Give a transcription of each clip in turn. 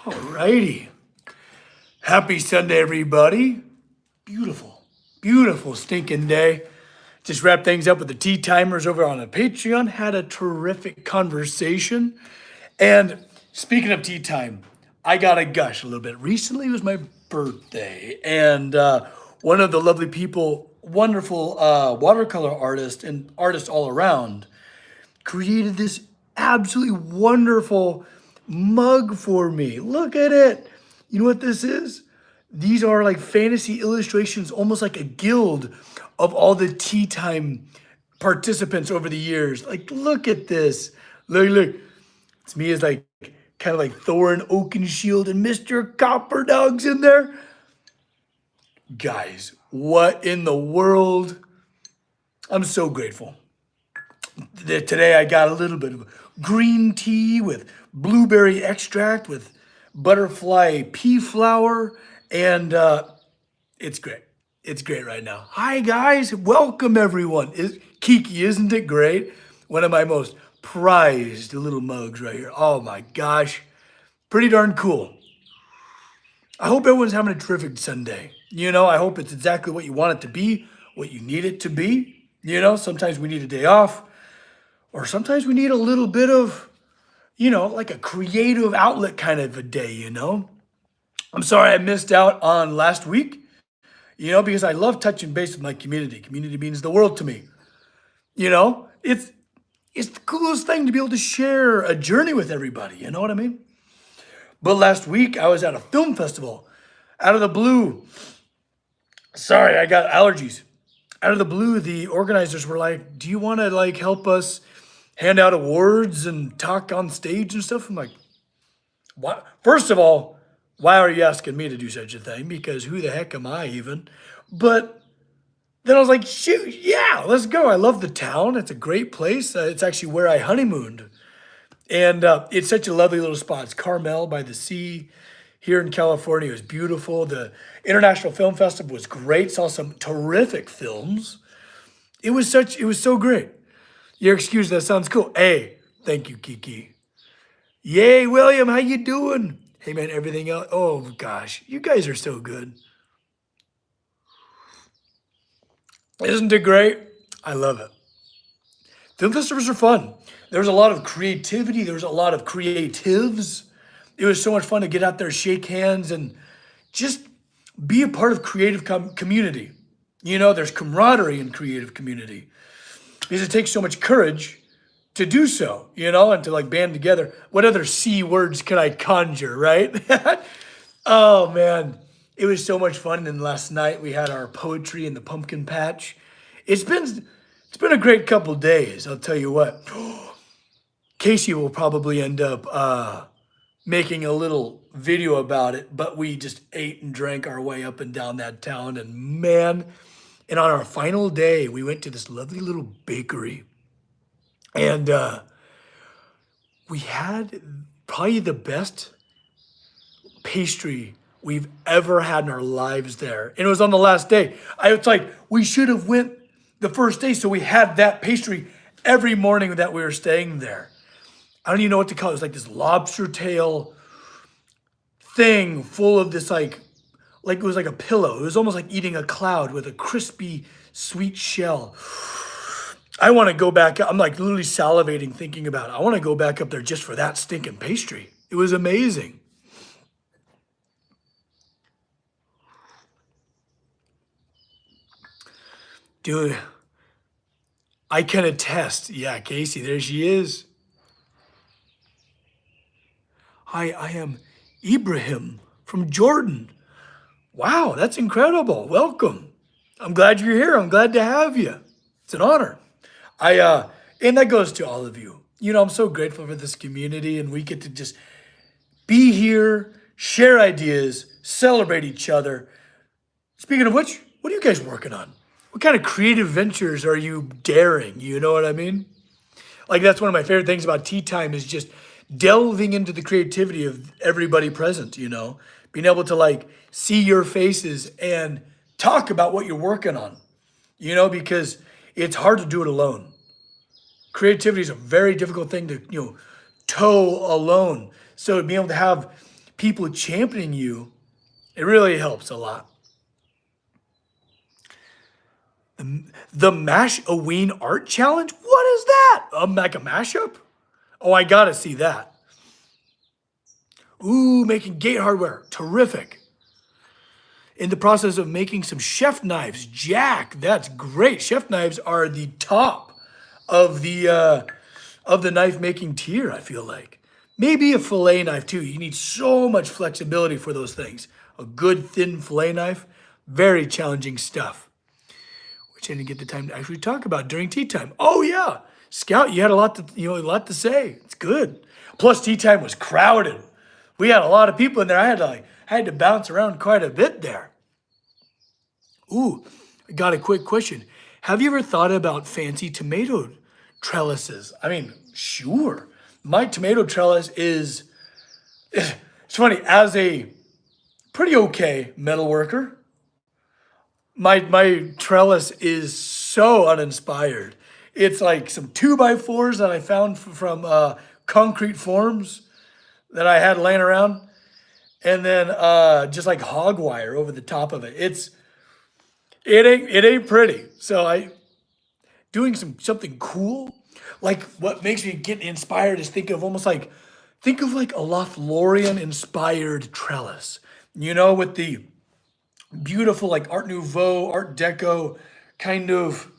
Alrighty. Happy Sunday, everybody. Beautiful, beautiful stinking day. Just wrapped things up with the tea timers over on the Patreon. Had a terrific conversation. And speaking of tea time, I got to gush a little bit. Recently was my birthday, and one of the lovely people, wonderful watercolor artist and artists all around, created this absolutely wonderful mug for me. Look at it. You know what this is? These are like fantasy illustrations, almost like a guild of all the tea time participants over the years. Like, look at this. Look. It's me as like kind of like Thor and Oakenshield and Mr. Copperdog's in there. Guys, what in the world? I'm so grateful. Today I got a little bit of green tea with blueberry extract with butterfly pea flower, and it's great. It's great right now. Hi guys, welcome everyone. Kiki, isn't it great? One of my most prized little mugs right here. Oh my gosh, pretty darn cool. I hope everyone's having a terrific Sunday. I hope it's exactly what you want it to be, what you need it to be. Sometimes we need a day off. Or sometimes we need a little bit of, like a creative outlet kind of a day. I'm sorry I missed out on last week, because I love touching base with my community. Community means the world to me. It's the coolest thing to be able to share a journey with everybody. You know what I mean? But last week I was at a film festival. Out of the blue, sorry, I got allergies. Out of the blue, the organizers were like, "Do you want to like help us hand out awards and talk on stage and stuff?" I'm like, what? First of all, why are you asking me to do such a thing? Because who the heck am I even? But then I was like, shoot, yeah, let's go. I love the town. It's a great place. It's actually where I honeymooned. And it's such a lovely little spot. It's Carmel by the sea here in California. It was beautiful. The International Film Festival was great. Saw some terrific films. It was so great. Your excuse, that sounds cool. Hey, thank you, Kiki. Yay, William, how you doing? Hey, man, everything else? Oh, gosh, you guys are so good. Isn't it great? I love it. Film festivals are fun. There was a lot of creativity. There was a lot of creatives. It was so much fun to get out there, shake hands, and just be a part of creative community. There's camaraderie in creative community. Because it takes so much courage to do so, and to like band together. What other C words can I conjure, right? Oh man, it was so much fun. And then last night we had our poetry in the pumpkin patch. It's been a great couple days, I'll tell you what. Casey will probably end up making a little video about it, but we just ate and drank our way up and down that town, and man. And on our final day, we went to this lovely little bakery. And we had probably the best pastry we've ever had in our lives there. And it was on the last day. It's like, we should have went the first day, so we had that pastry every morning that we were staying there. I don't even know what to call it. It was like this lobster tail thing full of this like it was like a pillow. It was almost like eating a cloud with a crispy, sweet shell. I want to go back. I'm like literally salivating thinking about it. I want to go back up there just for that stinking pastry. It was amazing. Dude, I can attest. Yeah, Casey, there she is. Hi, I am Ibrahim from Jordan. Wow, that's incredible. Welcome. I'm glad you're here. I'm glad to have you. It's an honor. And that goes to all of you. I'm so grateful for this community, and we get to just be here, share ideas, celebrate each other. Speaking of which, what are you guys working on? What kind of creative ventures are you daring? You know what I mean? Like, that's one of my favorite things about tea time is just delving into the creativity of everybody present, being able to like see your faces and talk about what you're working on, because it's hard to do it alone. Creativity is a very difficult thing to, toe alone. So being able to have people championing you, it really helps a lot. The Mash-A-Ween Art Challenge? What is that? Like a mashup? Oh, I gotta see that. Ooh, making gate hardware. Terrific. In the process of making some chef knives. Jack, that's great. Chef knives are the top of the knife making tier, I feel like. Maybe a fillet knife too. You need so much flexibility for those things. A good thin fillet knife, very challenging stuff, which I didn't get the time to actually talk about during tea time. Oh yeah, Scout, you had a lot to say. It's good. Plus, tea time was crowded. We had a lot of people in there. I had to bounce around quite a bit there. Ooh, I got a quick question. Have you ever thought about fancy tomato trellises? I mean, sure. My tomato trellis is, it's funny, as a pretty okay metal worker, my trellis is so uninspired. It's like some 2x4s that I found from concrete forms that I had laying around, and then just like hog wire over the top of it. It ain't pretty. So I doing something cool. Like what makes me get inspired is think of like a Lothlorien inspired trellis. With the beautiful like Art Nouveau, Art Deco kind of,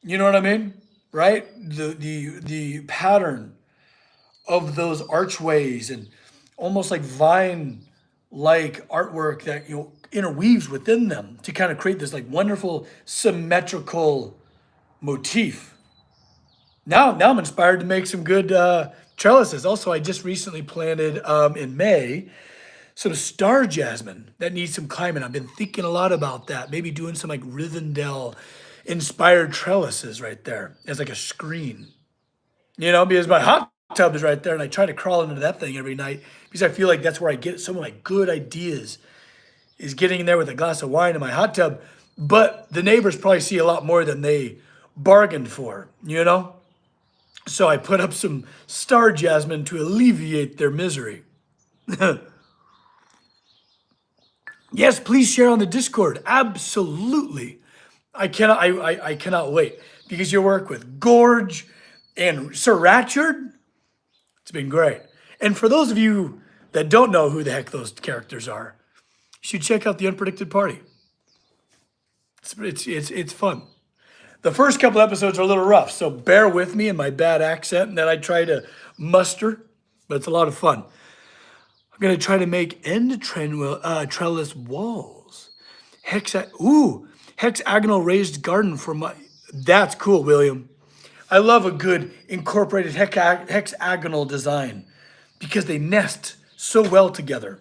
you know what I mean? Right? The pattern of those archways and almost like vine like artwork that interweaves within them to kind of create this like wonderful symmetrical motif. Now I'm inspired to make some good trellises. Also, I just recently planted in May some star jasmine that needs some climbing. I've been thinking a lot about that. Maybe doing some like Rivendell inspired trellises right there as like a screen. Because my hot tub is right there, and I try to crawl into that thing every night because I feel like that's where I get some of my good ideas is getting in there with a glass of wine in my hot tub. But the neighbors probably see a lot more than they bargained for. So I put up some star jasmine to alleviate their misery. Yes, please share on the Discord. Absolutely. I cannot wait because your work with Gorge and Sir Ratchard, it's been great. And for those of you that don't know who the heck those characters are, you should check out the Unpredicted Party. It's fun. The first couple episodes are a little rough, so bear with me and my bad accent that I try to muster, but it's a lot of fun. I'm gonna try to make end trellis walls. Hexagonal raised garden for my. That's cool, William. I love a good incorporated hexagonal design because they nest so well together.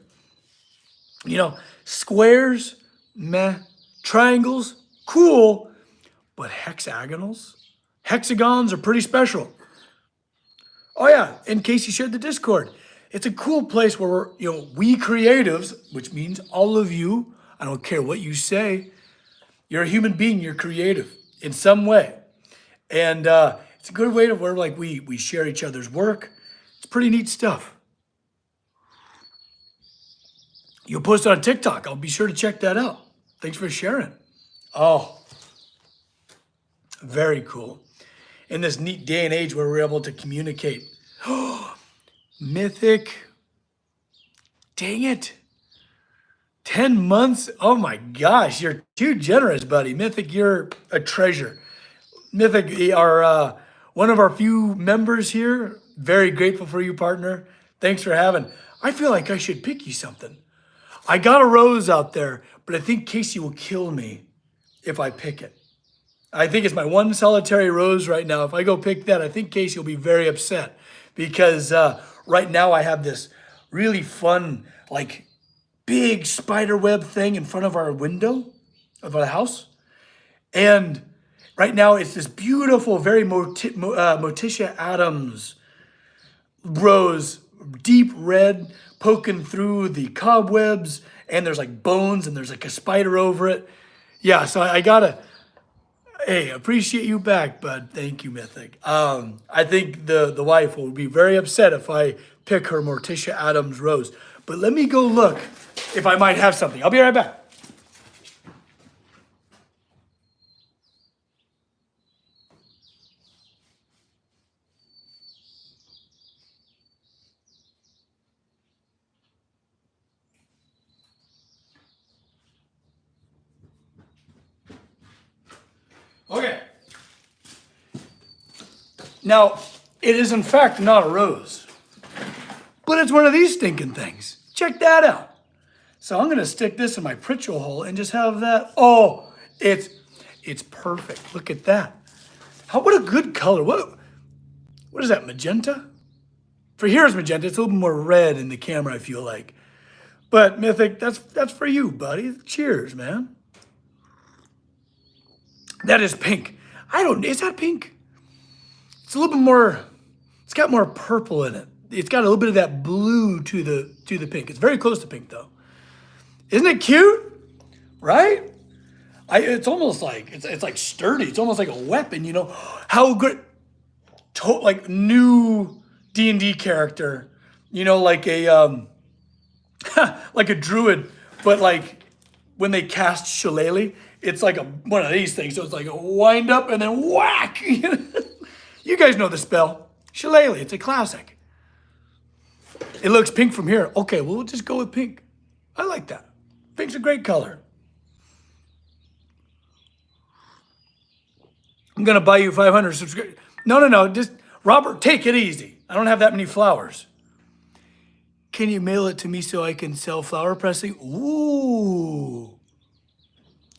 Squares, meh. Triangles, cool. But hexagons are pretty special. Oh yeah, in case you shared the Discord, it's a cool place where we creatives, which means all of you, I don't care what you say, you're a human being, you're creative in some way. And it's a good way to where like we share each other's work. It's pretty neat stuff. You'll post it on TikTok. I'll be sure to check that out. Thanks for sharing. Oh, very cool. In this neat day and age where we're able to communicate. Mythic. Dang it. 10 months? Oh my gosh, you're too generous, buddy. Mythic, you're a treasure. Mythic are one of our few members here. Very grateful for you, partner. Thanks for having. I feel like I should pick you something. I got a rose out there, but I think Casey will kill me if I pick it. I think it's my one solitary rose right now. If I go pick that, I think Casey will be very upset because right now I have this really fun, like big spider web thing in front of our window of our house. And right now it's this beautiful, very Morticia Adams rose, deep red, poking through the cobwebs, and there's like bones and there's like a spider over it. Yeah, so I gotta, hey, appreciate you back, bud. Thank you, Mythic. I think the wife will be very upset if I pick her Morticia Adams rose. But let me go look if I might have something. I'll be right back. Okay. Now, it is in fact not a rose, but it's one of these stinking things. Check that out. So I'm gonna stick this in my Pritchell hole and just have that. Oh, it's perfect. Look at that. What a good color. What is that, magenta? For here it's magenta. It's a little more red in the camera, I feel like. But Mythic, that's for you, buddy. Cheers, man. That is pink. Is that pink? It's a little bit more, it's got more purple in it. It's got a little bit of that blue to the pink. It's very close to pink though. Isn't it cute? Right? It's almost like, it's like sturdy. It's almost like a weapon, you know? How good, like new D&D character, you know, like a, like a druid, but like when they cast Shillelagh, it's like one of these things. So it's like a wind up and then whack. You guys know the spell. Shillelagh, it's a classic. It looks pink from here. Okay, well, we'll just go with pink. I like that. Pink's a great color. I'm gonna buy you 500 subscriptions. No, just, Robert, take it easy. I don't have that many flowers. Can you mail it to me so I can sell flower pressing? Ooh.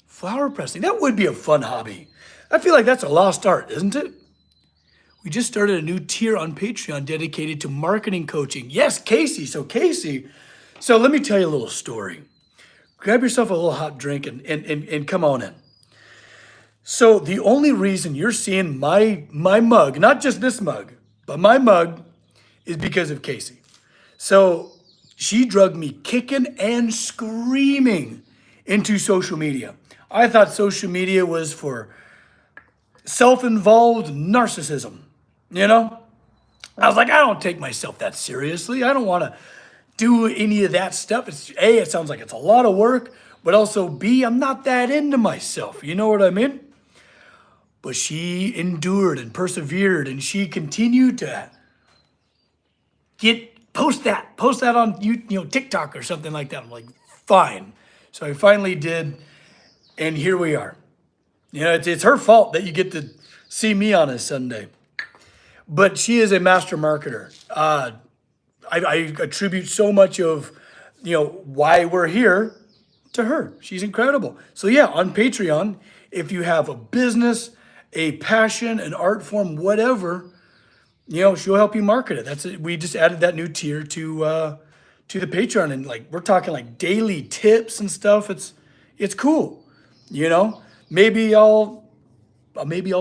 Flower pressing, that would be a fun hobby. I feel like that's a lost art, isn't it? We just started a new tier on Patreon dedicated to marketing coaching. Yes, Casey. So let me tell you a little story. Grab yourself a little hot drink and come on in. So the only reason you're seeing my mug, not just this mug, but my mug, is because of Casey. So she drugged me kicking and screaming into social media. I thought social media was for self-involved narcissism, you know? I was like, I don't take myself that seriously. I don't want to do any of that stuff. It sounds like it's a lot of work, but also B, I'm not that into myself. You know what I mean? But she endured and persevered, and she continued to post that on TikTok or something like that. I'm like, fine. So I finally did, and here we are. You know, it's her fault that you get to see me on a Sunday. But she is a master marketer. I attribute so much of, why we're here to her. She's incredible. So yeah, on Patreon, if you have a business, a passion, an art form, whatever, she'll help you market it. That's it. We just added that new tier to the Patreon, and like we're talking like daily tips and stuff. It's cool, Maybe I'll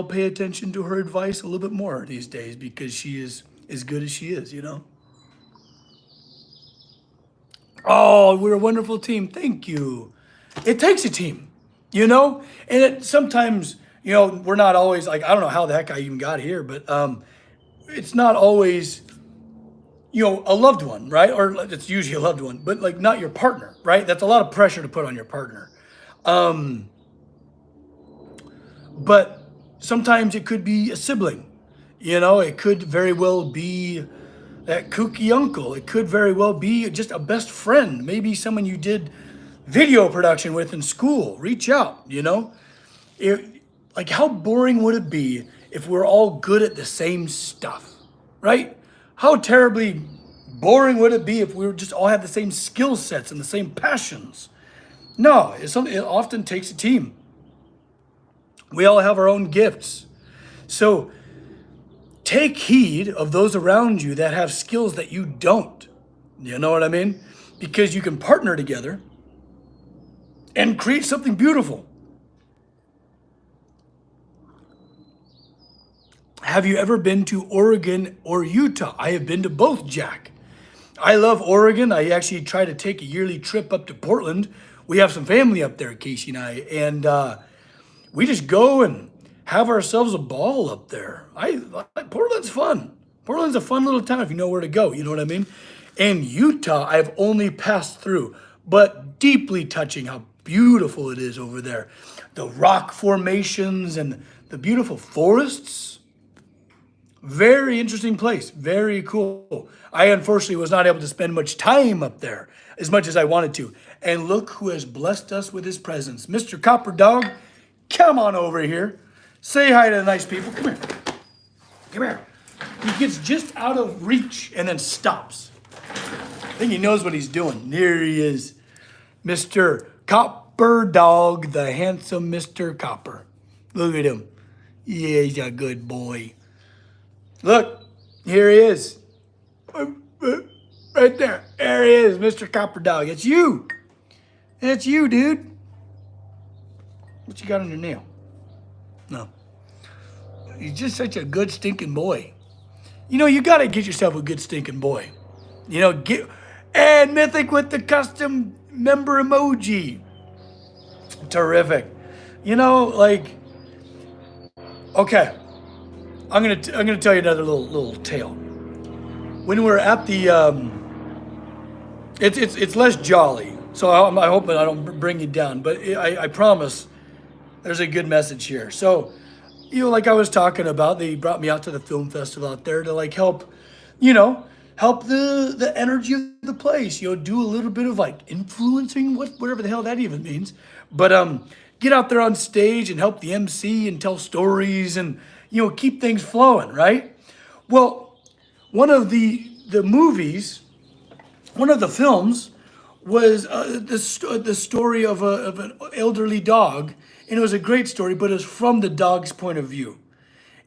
pay attention to her advice a little bit more these days because she is as good as she is, Oh, we're a wonderful team. Thank you. It takes a team, and sometimes, we're not always like, I don't know how the heck I even got here, but it's not always, a loved one, right? Or it's usually a loved one, but like not your partner, right? That's a lot of pressure to put on your partner. But sometimes it could be a sibling, it could very well be that kooky uncle. It could very well be just a best friend, maybe someone you did video production with in school. Reach out, like how boring would it be if we're all good at the same stuff, right? How terribly boring would it be if we were just all had the same skill sets and the same passions? No, it often takes a team. We all have our own gifts. So take heed of those around you that have skills that you don't. You know what I mean? Because you can partner together and create something beautiful. Have you ever been to Oregon or Utah? I have been to both, Jack. I love Oregon. I actually try to take a yearly trip up to Portland. We have some family up there, Casey and I, and we just go and have ourselves a ball up there. Portland's fun. Portland's a fun little town if you know where to go. You know what I mean? In Utah, I've only passed through, but deeply touching how beautiful it is over there. The rock formations and the beautiful forests. Very interesting place. Very cool. I unfortunately was not able to spend much time up there as much as I wanted to. And look who has blessed us with his presence. Mr. Copper Dog, come on over here. Say hi to the nice people. Come here. Come here. He gets just out of reach and then stops. I think he knows what he's doing. There he is. Mr. Copper Dog, the handsome Mr. Copper. Look at him. Yeah, he's a good boy. Look, here he is. Right there. There he is, Mr. Copper Dog. It's you. It's you, dude. What you got on your nail? No. He's just such a good stinking boy. You know, you got to get yourself a good stinking boy. You know, and Mythic with the custom member emoji. Terrific. You know, like, okay. I'm gonna tell you another little tale. When we're at the it's less jolly, so I hope that I don't bring you down. But I promise there's a good message here. So, you know, like I was talking about, they brought me out to the film festival out there to like help, you know, help the energy of the place. You know, do a little bit of like influencing, whatever the hell that even means. But get out there on stage and help the MC and tell stories and, you know, keep things flowing, right? Well, one of the movies, one of the films was the story of an elderly dog, and it was a great story, but it was from the dog's point of view,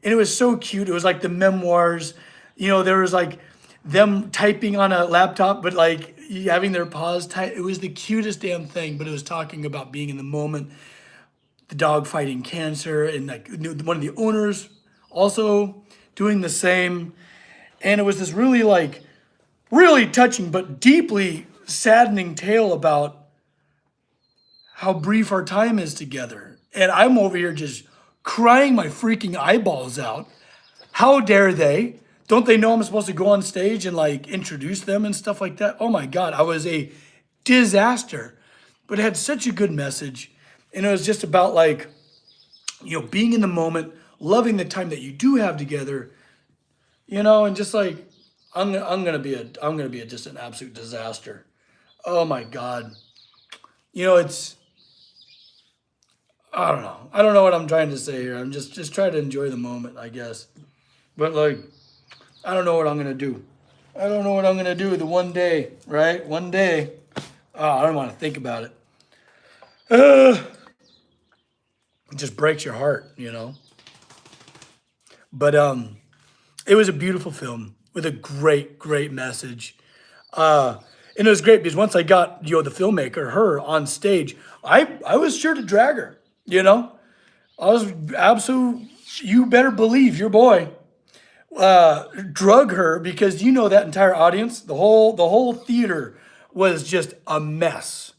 and it was so cute. It was like the memoirs, you know. There was like them typing on a laptop, but like having their paws tight. It was the cutest damn thing. But it was talking about being in the moment, the dog fighting cancer, and like one of the owners also doing the same. And it was this really like really touching but deeply saddening tale about how brief our time is together. And I'm over here just crying my freaking eyeballs out. How dare they? Don't they know I'm supposed to go on stage and like introduce them and stuff like that? Oh my God, I was a disaster. But it had such a good message. And it was just about like, you know, being in the moment, loving the time that you do have together, you know, and just like, I'm gonna be just an absolute disaster. Oh my God. You know, I don't know. I don't know what I'm trying to say here. I'm just trying to enjoy the moment, I guess. But like, I don't know what I'm gonna do. I don't know what I'm gonna do the one day, right? One day. Oh, I don't want to think about it. It just breaks your heart, you know. But it was a beautiful film with a great message. And it was great because once I got, you know, the filmmaker, her on stage, I was sure to drag her, you know. I was absolute, you better believe your boy drug her because you know that entire audience, the whole theater was just a mess.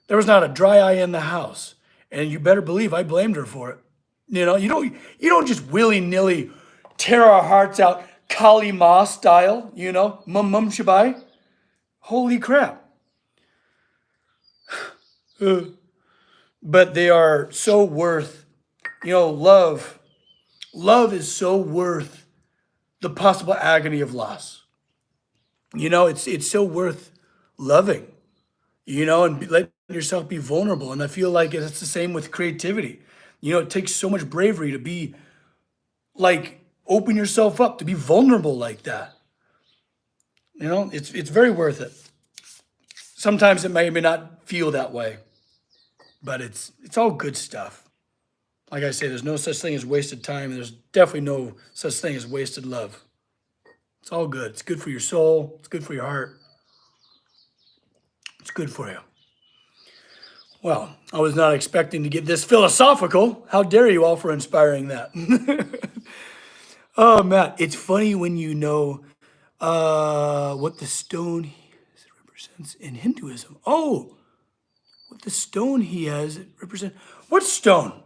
There was not a dry eye in the house. And you better believe I blamed her for it. You know, you don't just willy-nilly tear our hearts out Kali Ma style, you know, mum shabai. Holy crap. But they are so worth, you know, love is so worth the possible agony of loss. You know, it's so worth loving, you know, and letting yourself be vulnerable. And I feel like it's the same with creativity. You know, it takes so much bravery to be like, open yourself up, to be vulnerable like that. You know, it's very worth it. Sometimes it may not feel that way, but it's all good stuff. Like I say, there's no such thing as wasted time, and there's definitely no such thing as wasted love. It's all good. It's good for your soul. It's good for your heart. It's good for you. Well, I was not expecting to get this philosophical. How dare you all for inspiring that? Oh, Matt, it's funny when you know what the stone represents in Hinduism. Oh, what the stone he has it represents. What stone?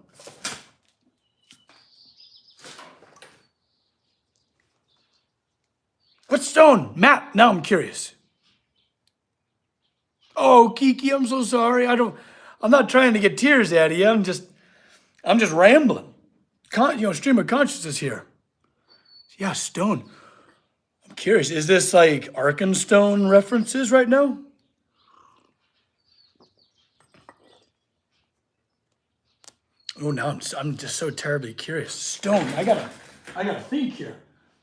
What stone? Matt, now I'm curious. Oh, Kiki, I'm so sorry. I'm not trying to get tears out of you. I'm just rambling. Stream of consciousness here. Yeah, stone. I'm curious. Is this like Arkenstone references right now? Oh, now I'm just so terribly curious. Stone. I gotta think here.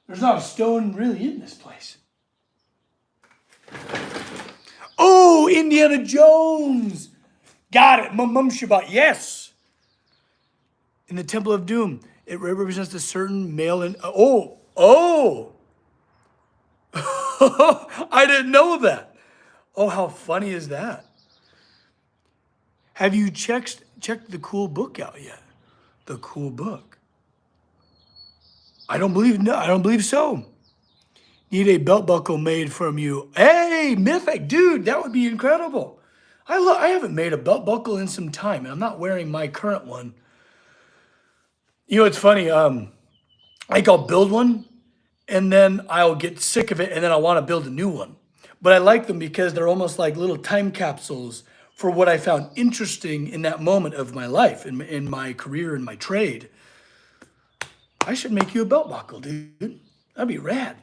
There's not a stone really in this place. Oh, Indiana Jones. Got it. Mum Shabbat. Yes. In the Temple of Doom, it represents a certain male and oh. I didn't know that. Oh, how funny is that? Have you checked the cool book out yet? The cool book. I don't believe so. Need a belt buckle made from you. Hey, Mythic, dude, that would be incredible. I haven't made a belt buckle in some time, and I'm not wearing my current one. You know, it's funny. Like I'll build one, and then I'll get sick of it, and then I want to build a new one. But I like them because they're almost like little time capsules for what I found interesting in that moment of my life, in my career, in my trade. I should make you a belt buckle, dude. That'd be rad.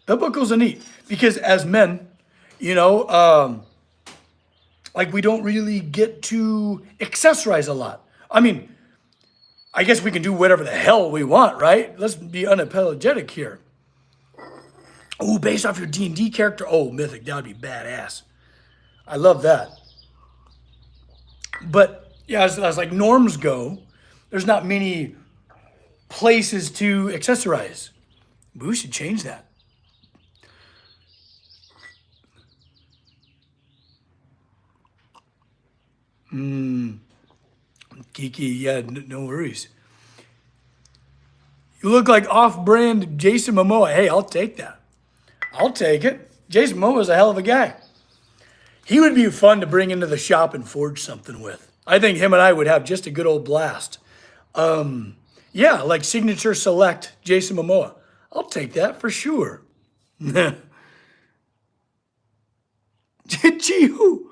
Belt buckles are neat because as men, like we don't really get to accessorize a lot. I mean, I guess we can do whatever the hell we want, right? Let's be unapologetic here. Oh, based off your D&D character? Oh, Mythic, that would be badass. I love that. But yeah, as like norms go, there's not many places to accessorize. But we should change that. Kiki, yeah, no worries. You look like off-brand Jason Momoa. Hey, I'll take that. I'll take it. Jason Momoa's a hell of a guy. He would be fun to bring into the shop and forge something with. I think him and I would have just a good old blast. Yeah, like signature select Jason Momoa. I'll take that for sure. Gee-hoo.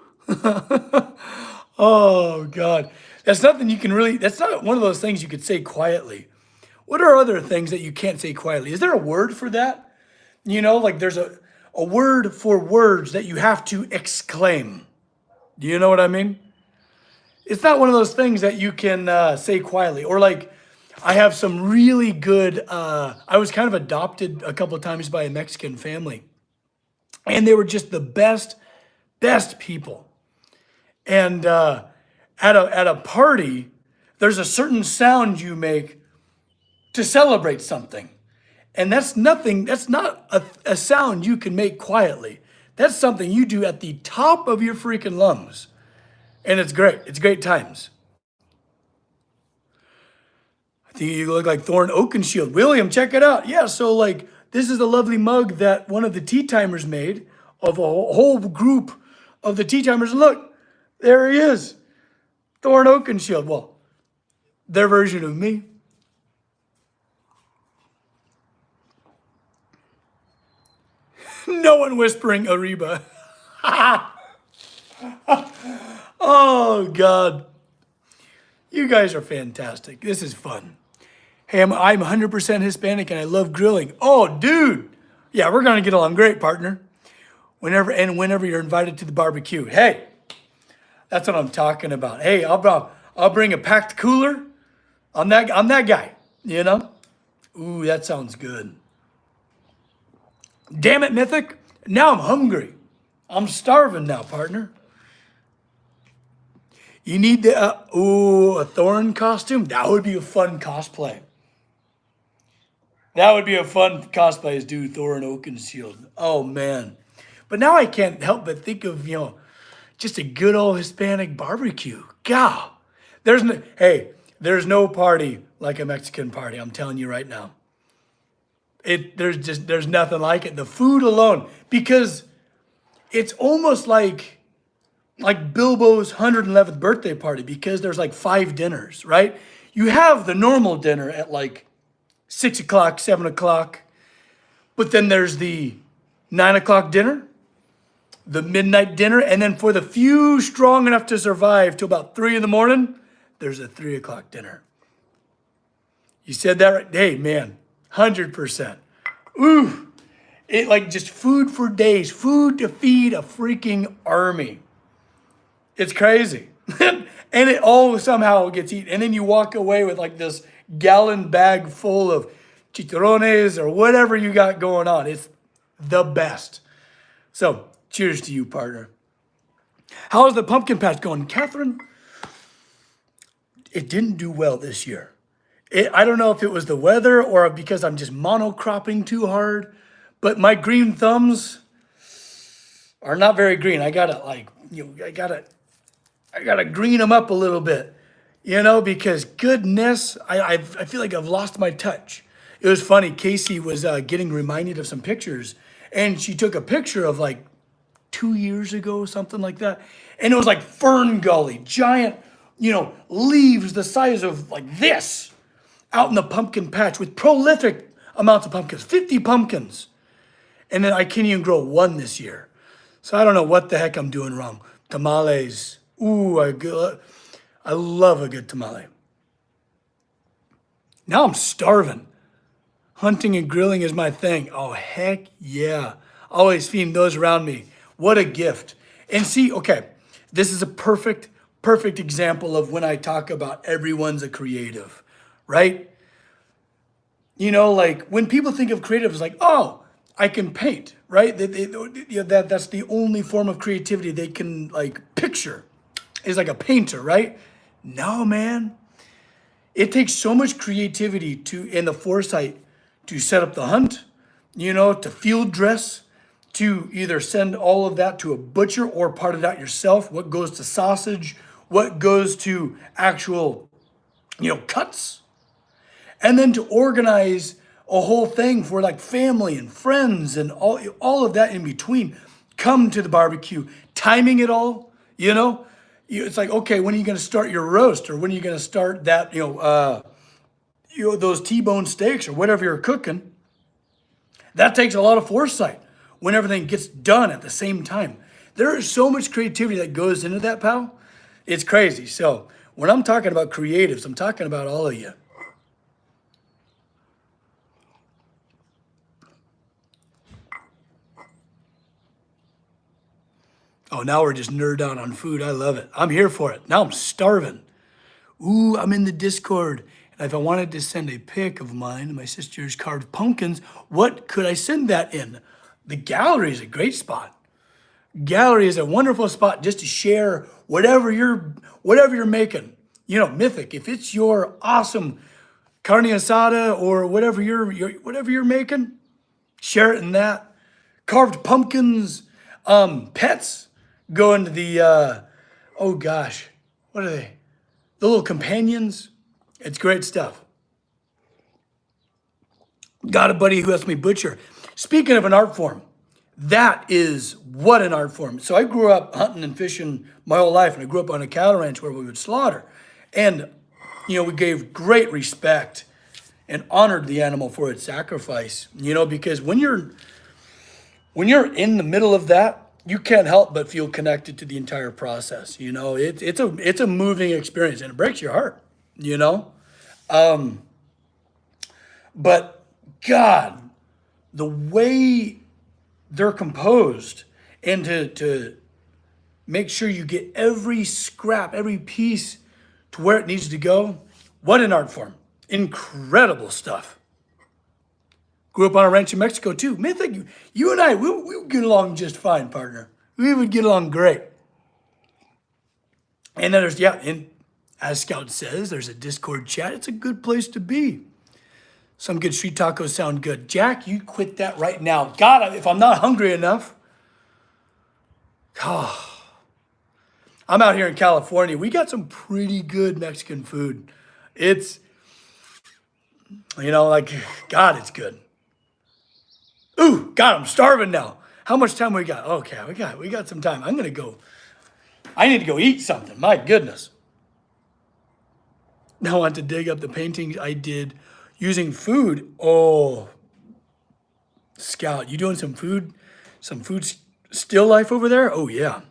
Oh, God. That's nothing you can really, that's not one of those things you could say quietly. What are other things that you can't say quietly? Is there a word for that? Like there's a word for words that you have to exclaim. Do you know what I mean? It's not one of those things that you can say quietly. Or like, I have some really good, I was kind of adopted a couple of times by a Mexican family. And they were just the best people. And at a party, there's a certain sound you make to celebrate something. And that's not a sound you can make quietly. That's something you do at the top of your freaking lungs. And it's great. It's great times. I think you look like Thorn Oakenshield. William, check it out. Yeah, so like this is a lovely mug that one of the tea timers made of a whole group of the tea timers. Look, there he is. Thorn Oakenshield. Well, their version of me. No one whispering Ariba. Oh, God. You guys are fantastic. This is fun. Hey, I'm 100% Hispanic and I love grilling. Oh, dude. Yeah, we're going to get along great, partner. Whenever you're invited to the barbecue. Hey, that's what I'm talking about. Hey, I'll bring a packed cooler. I'm that guy, Ooh, that sounds good. Damn it, Mythic. Now I'm hungry. I'm starving now, partner. You need a Thorn costume? That would be a fun cosplay. That would be a fun cosplay is do Thorn Oakenshield. Oh, man. But now I can't help but think of, just a good old Hispanic barbecue. God. There's no party like a Mexican party. I'm telling you right now. There's nothing like it. The food alone, because it's almost like Bilbo's 111th birthday party, because there's like 5 dinners, right? You have the normal dinner at like 6 o'clock, 7 o'clock, but then there's the 9 o'clock dinner, the midnight dinner, and then for the few strong enough to survive till about 3 in the morning, there's a 3 o'clock dinner. You said that right. Hey, man, 100%. Ooh, it like just food for days, food to feed a freaking army. It's crazy. And it all somehow gets eaten. And then you walk away with like this gallon bag full of chicharrones or whatever you got going on. It's the best. So cheers to you, partner. How's the pumpkin patch going, Catherine? It didn't do well this year. I don't know if it was the weather or because I'm just monocropping too hard, but my green thumbs are not very green. I gotta green them up a little bit, because goodness, I feel like I've lost my touch. It was funny. Casey was getting reminded of some pictures, and she took a picture of like 2 years ago, something like that, and it was like fern gully, giant, leaves the size of like this, out in the pumpkin patch with prolific amounts of pumpkins, 50 pumpkins. And then I can't even grow one this year. So I don't know what the heck I'm doing wrong. Tamales. Ooh, I love a good tamale. Now I'm starving. Hunting and grilling is my thing. Oh, heck yeah. Always feeding those around me. What a gift. And see, okay, this is a perfect example of when I talk about everyone's a creative, right? Like when people think of creative, it's like, oh, I can paint, right? That's the only form of creativity they can like picture is like a painter, right? No, man. It takes so much creativity and the foresight to set up the hunt, to field dress, to either send all of that to a butcher or part it out yourself. What goes to sausage, what goes to actual, cuts, and then to organize a whole thing for like family and friends and all of that in between. Come to the barbecue, timing it all, It's like, okay, when are you going to start your roast, or when are you going to start that, those T-bone steaks or whatever you're cooking? That takes a lot of foresight when everything gets done at the same time. There is so much creativity that goes into that, pal. It's crazy. So when I'm talking about creatives, I'm talking about all of you. Oh, now we're just nerd out on food. I love it. I'm here for it. Now I'm starving. Ooh, I'm in the Discord. And if I wanted to send a pic of mine, my sister's carved pumpkins, what could I send that in? The gallery is a great spot. Gallery is a wonderful spot just to share whatever you're making. Mythic. If it's your awesome carne asada or whatever you're making, share it in that. Carved pumpkins, pets. Go into the, oh gosh, what are they? The little companions. It's great stuff. Got a buddy who helps me butcher. Speaking of an art form, that is what an art form. So I grew up hunting and fishing my whole life, and I grew up on a cattle ranch where we would slaughter. And, we gave great respect and honored the animal for its sacrifice, because when you're in the middle of that, you can't help but feel connected to the entire process. It's a moving experience, and it breaks your heart, But God, the way they're composed, and to make sure you get every scrap, every piece to where it needs to go. What an art form. Incredible stuff. Grew up on a ranch in Mexico too. Man, thank you. You and I, we would get along just fine, partner. We would get along great. And then and as Scout says, there's a Discord chat. It's a good place to be. Some good street tacos sound good. Jack, you quit that right now. God, if I'm not hungry enough. Oh, I'm out here in California. We got some pretty good Mexican food. It's, God, it's good. Ooh, God, I'm starving now. How much time we got? Okay, we got some time. I need to go eat something. My goodness. Now I want to dig up the paintings I did using food. Oh, Scout, you doing some food Still life over there? Oh, yeah.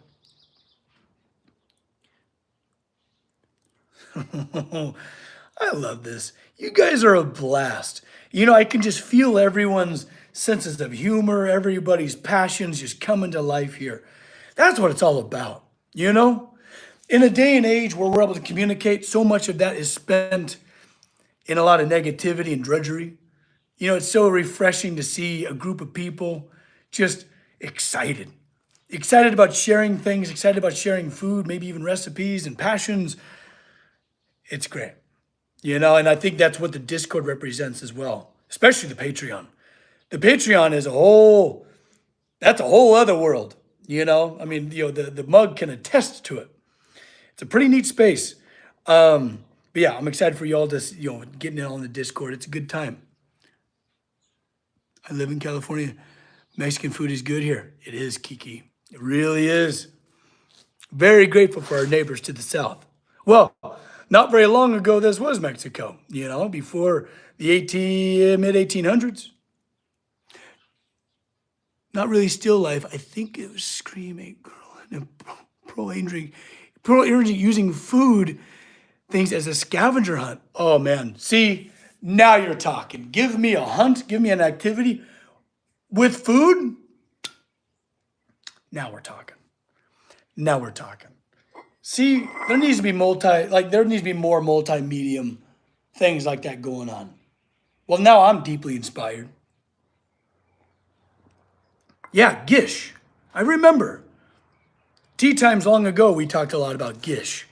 I love this. You guys are a blast. I can just feel everyone's senses of humor, everybody's passions just coming to life here. That's what it's all about, you know? In a day and age where we're able to communicate, so much of that is spent in a lot of negativity and drudgery. It's so refreshing to see a group of people just excited. Excited about sharing things, excited about sharing food, maybe even recipes and passions. It's great. And I think that's what the Discord represents as well, especially the Patreon. The Patreon is that's a whole other world. I mean, the mug can attest to it. It's a pretty neat space. But yeah, I'm excited for you all to, getting in on the Discord. It's a good time. I live in California. Mexican food is good here. It is, Kiki. It really is. Very grateful for our neighbors to the south. Well, not very long ago, this was Mexico, before the mid 1800s. Not really still life. I think it was Scream, a girl, and Pearl Angel using food things as a scavenger hunt. Oh, man. See, now you're talking. Give me a hunt. Give me an activity with food. Now we're talking. Now we're talking. See, there needs to be there needs to be more multi-medium things like that going on. Well, now I'm deeply inspired. Yeah, Gish. I remember. Tea times long ago, we talked a lot about Gish.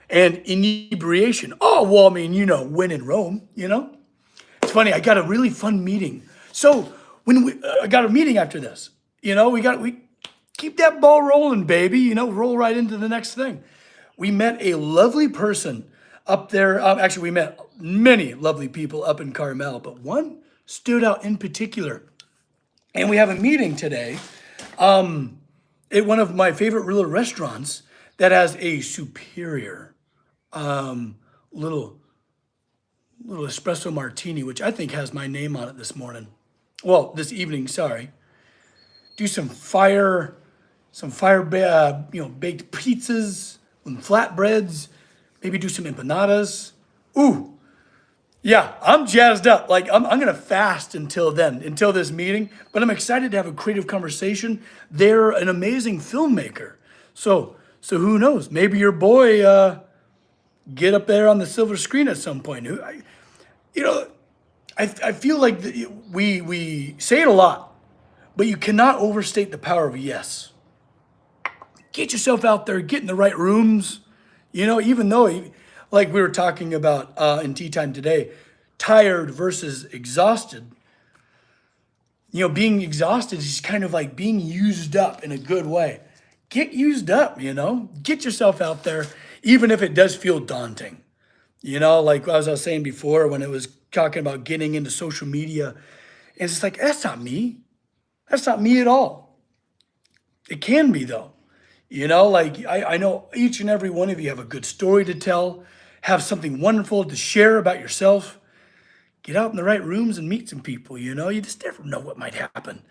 And inebriation. Oh, well, I mean, when in Rome, It's funny, I got a really fun meeting. So when I got a meeting after this, we keep that ball rolling, baby, roll right into the next thing. We met a lovely person up there. Actually, we met many lovely people up in Carmel, but one stood out in particular. And we have a meeting today at one of my favorite little restaurants that has a superior little espresso martini, which I think has my name on it this morning. Well, this evening, sorry. Do some fire baked pizzas and flatbreads. Maybe do some empanadas. Ooh, yeah, I'm jazzed up. Like I'm gonna fast until then, until this meeting. But I'm excited to have a creative conversation. They're an amazing filmmaker. So who knows? Maybe your boy get up there on the silver screen at some point. I feel like we say it a lot, but you cannot overstate the power of yes. Get yourself out there, get in the right rooms. Even though, like we were talking about in tea time today, tired versus exhausted. Being exhausted is kind of like being used up in a good way. Get used up, get yourself out there, even if it does feel daunting. Like as I was saying before, when it was talking about getting into social media, it's just like, that's not me. That's not me at all. It can be though. Like I know each and every one of you have a good story to tell, have something wonderful to share about yourself. Get out in the right rooms and meet some people, you just never know what might happen.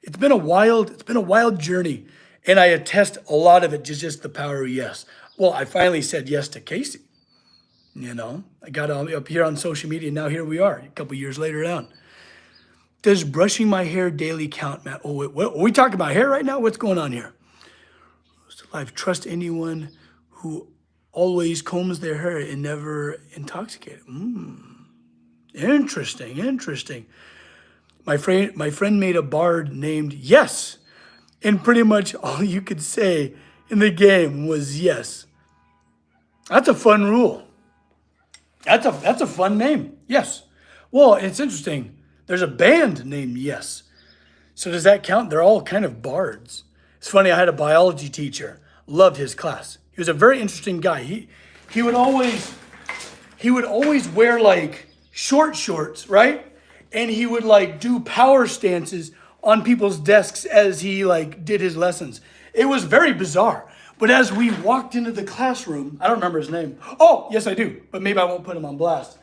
It's been a wild journey. And I attest a lot of it just the power of yes. Well, I finally said yes to Casey. I got up here on social media. Now here we are, a couple years later on. Does brushing my hair daily count, Matt? Oh, wait, what, are we talking about hair right now? What's going on here? I've trust anyone who always combs their hair and never intoxicated. Interesting. My friend made a bard named Yes, and pretty much all you could say in the game was yes. That's a fun rule. That's a fun name. Yes. Well, it's interesting. There's a band named Yes. So does that count? They're all kind of bards. It's funny, I had a biology teacher, loved his class. He was a very interesting guy. He would always wear like short shorts, right? And he would like do power stances on people's desks as he like did his lessons. It was very bizarre. But as we walked into the classroom, I don't remember his name. Oh, yes, I do. But maybe I won't put him on blast.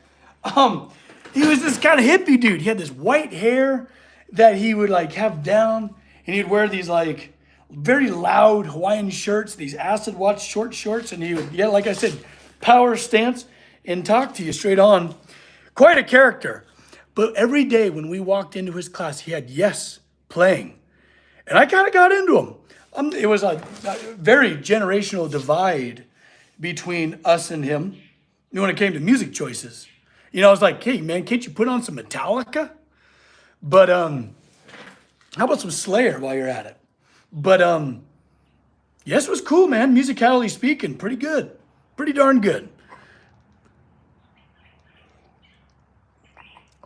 He was this kind of hippie dude. He had this white hair that he would like have down, and he'd wear these like very loud Hawaiian shirts, these acid wash short shorts, and he would, yeah, like I said, power stance and talk to you straight on. Quite a character. But every day when we walked into his class, he had Yes playing. And I kind of got into him. It was a very generational divide between us and him when it came to music choices. You know, I was like, hey, man, can't you put on some Metallica? But how about some Slayer while you're at it? But Yes was cool, man. Musicality speaking, pretty good. Pretty darn good.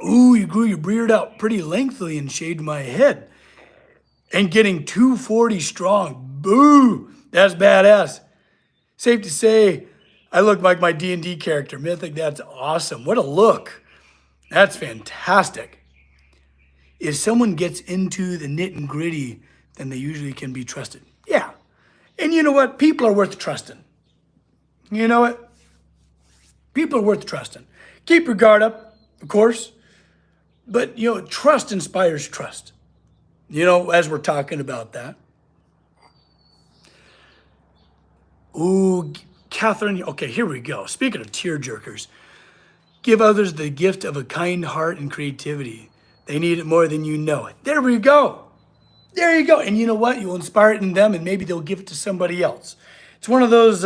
Ooh, you grew your beard out pretty lengthily and shaved my head. And getting 240 strong. Boo! That's badass. Safe to say, I look like my D&D character. Mythic, that's awesome. What a look. That's fantastic. If someone gets into the nit and gritty, then they usually can be trusted. Yeah. And you know what? People are worth trusting. You know what? People are worth trusting. Keep your guard up, of course. But, you know, trust inspires trust. You know, as we're talking about that. Ooh, Catherine. Okay, here we go. Speaking of tear jerkers, give others the gift of a kind heart and creativity. They need it more than you know it. There we go. There you go. And you know what? You'll inspire it in them and maybe they'll give it to somebody else. It's one of those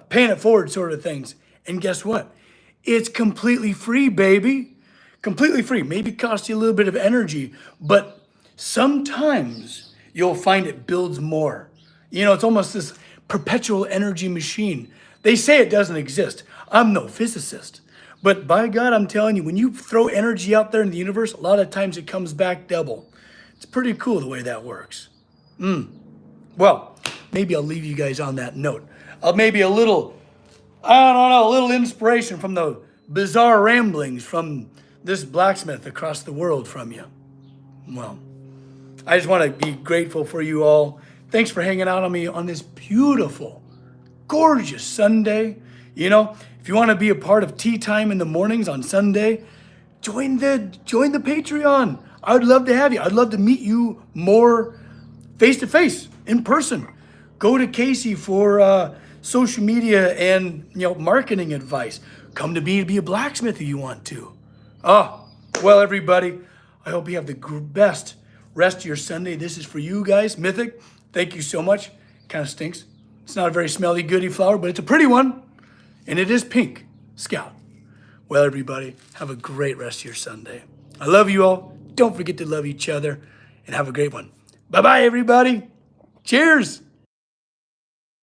paying it forward sort of things. And guess what? It's completely free, baby. Completely free. Maybe cost you a little bit of energy, but sometimes you'll find it builds more. You know, it's almost this perpetual energy machine. They say it doesn't exist. I'm no physicist. But by God, I'm telling you, when you throw energy out there in the universe, a lot of times it comes back double. It's pretty cool the way that works. Well, maybe I'll leave you guys on that note. Maybe a little, I don't know, a little inspiration from the bizarre ramblings from this blacksmith across the world from you. Well, I just want to be grateful for you all. Thanks for hanging out on me on this beautiful, gorgeous Sunday. You know, if you want to be a part of tea time in the mornings on Sunday, join the Patreon. I would love to have you. I'd love to meet you more face to face, in person. Go to Casey for social media and marketing advice. Come to me to be a blacksmith if you want to. Oh, well, everybody, I hope you have the best rest of your Sunday. This is for you guys. Mythic, thank you so much. Kind of stinks. It's not a very smelly goody flower, but it's a pretty one. And it is pink. Scout. Well, everybody, have a great rest of your Sunday. I love you all. Don't forget to love each other and have a great one. Bye-bye, everybody. Cheers.